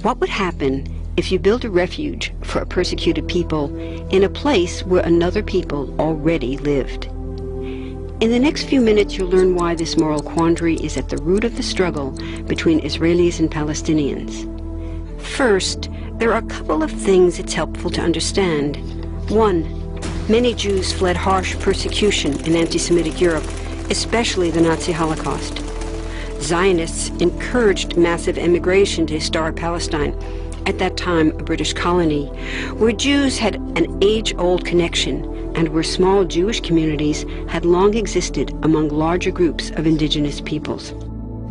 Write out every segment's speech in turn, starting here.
What would happen if you built a refuge for a persecuted people in a place where another people already lived? In the next few minutes, you'll learn why this moral quandary is at the root of the struggle between Israelis and Palestinians. First, there are a couple of things it's helpful to understand. One, many Jews fled harsh persecution in anti-Semitic Europe, especially the Nazi Holocaust. Zionists encouraged massive immigration to historic Palestine, at that time a British colony, where Jews had an age-old connection and where small Jewish communities had long existed among larger groups of indigenous peoples.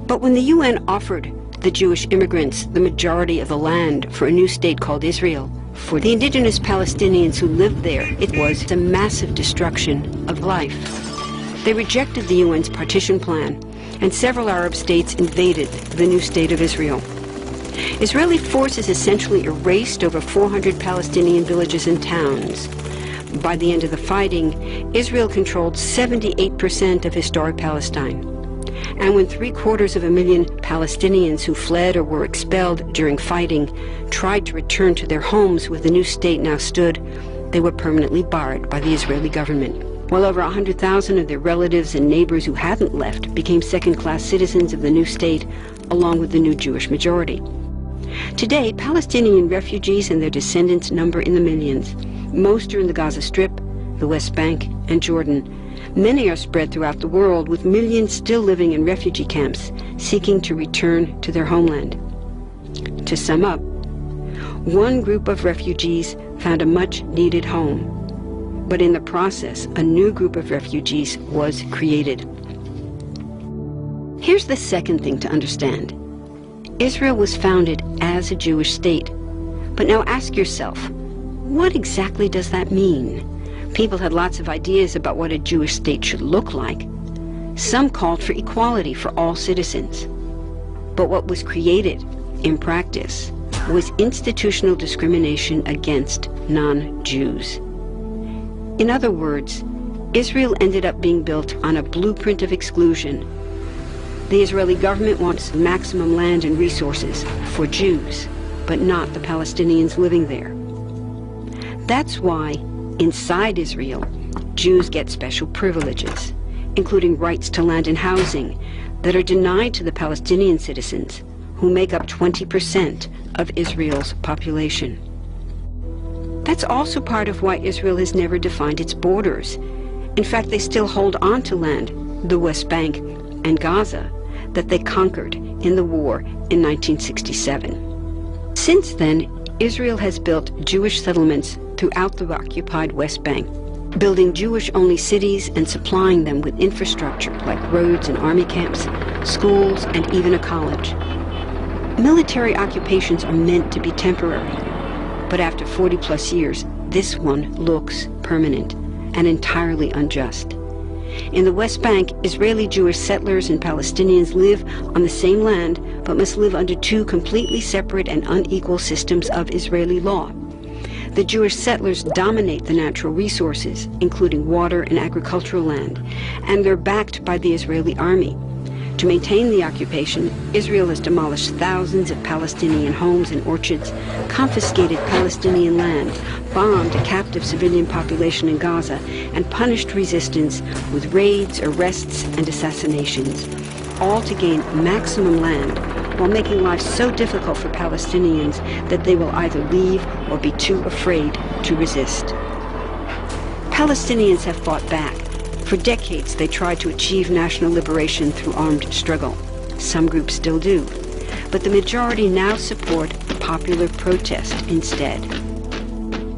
But when the UN offered the Jewish immigrants the majority of the land for a new state called Israel, for the indigenous Palestinians who lived there, it was a massive destruction of life. They rejected the UN's partition plan, and several Arab states invaded the new state of Israel. Israeli forces essentially erased over 400 Palestinian villages and towns. By the end of the fighting, Israel controlled 78% of historic Palestine. And when 750,000 Palestinians who fled or were expelled during fighting tried to return to their homes where the new state now stood, they were permanently barred by the Israeli government. While over 100,000 of their relatives and neighbors who hadn't left became second-class citizens of the new state, along with the new Jewish majority. Today, Palestinian refugees and their descendants number in the millions. Most are in the Gaza Strip, the West Bank, and Jordan. Many are spread throughout the world, with millions still living in refugee camps, seeking to return to their homeland. To sum up, one group of refugees found a much-needed home, but in the process, a new group of refugees was created. Here's the second thing to understand. Israel was founded as a Jewish state. But now ask yourself, what exactly does that mean? People had lots of ideas about what a Jewish state should look like. Some called for equality for all citizens. But what was created, in practice, was institutional discrimination against non-Jews. In other words, Israel ended up being built on a blueprint of exclusion. The Israeli government wants maximum land and resources for Jews, but not the Palestinians living there. That's why, inside Israel, Jews get special privileges, including rights to land and housing, that are denied to the Palestinian citizens, who make up 20% of Israel's population. That's also part of why Israel has never defined its borders. In fact, they still hold on to land, the West Bank and Gaza, that they conquered in the war in 1967. Since then, Israel has built Jewish settlements throughout the occupied West Bank, building Jewish-only cities and supplying them with infrastructure like roads and army camps, schools, and even a college. Military occupations are meant to be temporary, but after 40-plus years, this one looks permanent and entirely unjust. In the West Bank, Israeli Jewish settlers and Palestinians live on the same land, but must live under two completely separate and unequal systems of Israeli law. The Jewish settlers dominate the natural resources, including water and agricultural land, and they're backed by the Israeli army. To maintain the occupation, Israel has demolished thousands of Palestinian homes and orchards, confiscated Palestinian land, bombed a captive civilian population in Gaza, and punished resistance with raids, arrests, and assassinations, all to gain maximum land, while making life so difficult for Palestinians that they will either leave or be too afraid to resist. Palestinians have fought back. For decades, they tried to achieve national liberation through armed struggle. Some groups still do. But the majority now support popular protest instead.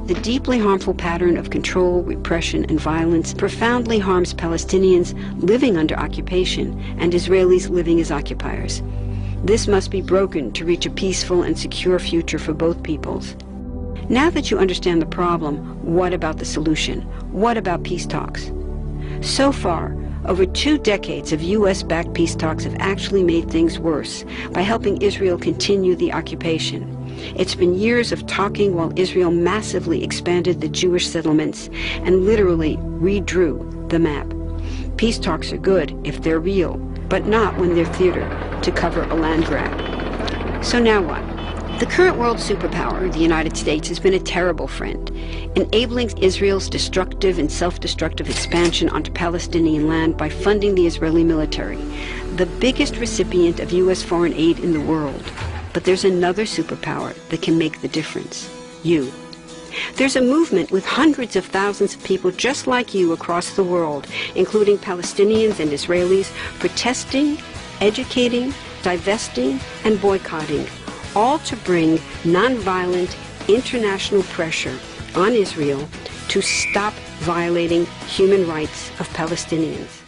The deeply harmful pattern of control, repression, and violence profoundly harms Palestinians living under occupation and Israelis living as occupiers. This must be broken to reach a peaceful and secure future for both peoples. Now that you understand the problem, what about the solution? What about peace talks? So far, over 2 decades of U.S.-backed peace talks have actually made things worse by helping Israel continue the occupation. It's been years of talking while Israel massively expanded the Jewish settlements and literally redrew the map. Peace talks are good if they're real, but not when they're theater to cover a land grab. So now what? The current world superpower, the United States, has been a terrible friend, enabling Israel's destructive and self-destructive expansion onto Palestinian land by funding the Israeli military, the biggest recipient of U.S. foreign aid in the world. But there's another superpower that can make the difference: you. There's a movement with hundreds of thousands of people just like you across the world, including Palestinians and Israelis, protesting, educating, divesting, and boycotting, all to bring nonviolent international pressure on Israel to stop violating human rights of Palestinians.